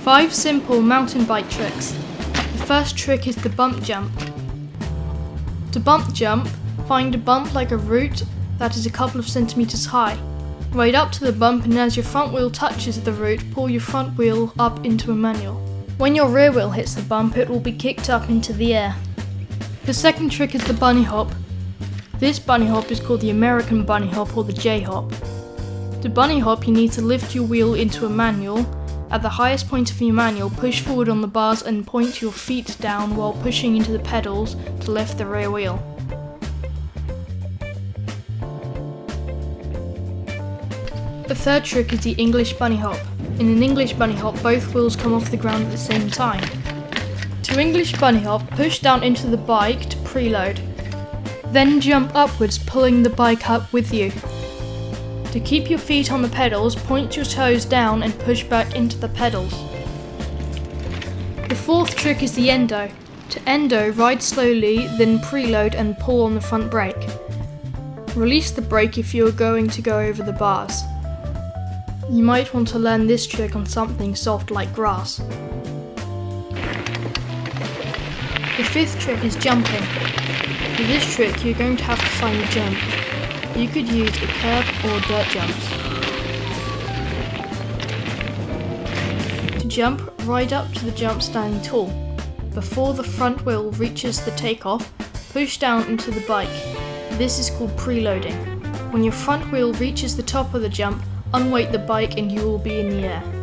5 simple mountain bike tricks. The first trick is the bump jump. To bump jump, find a bump like a root that is a couple of centimeters high. Ride up to the bump, and as your front wheel touches the root, pull your front wheel up into a manual. When your rear wheel hits the bump, it will be kicked up into the air. The second trick is the bunny hop. This bunny hop is called the American bunny hop or the J-hop. To bunny hop, you need to lift your wheel into a manual. At the highest point of your manual, push forward on the bars and point your feet down while pushing into the pedals to lift the rear wheel. The third trick is the English bunny hop. In an English bunny hop, both wheels come off the ground at the same time. To English bunny hop, push down into the bike to preload. Then jump upwards, pulling the bike up with you. To keep your feet on the pedals, point your toes down and push back into the pedals. The fourth trick is the endo. To endo, ride slowly, then preload and pull on the front brake. Release the brake if you are going to go over the bars. You might want to learn this trick on something soft like grass. The fifth trick is jumping. For this trick, you're going to have to find the jump. You could use a curb or dirt jumps. To jump, ride up to the jump standing tall. Before the front wheel reaches the takeoff, push down into the bike. This is called preloading. When your front wheel reaches the top of the jump, unweight the bike and you will be in the air.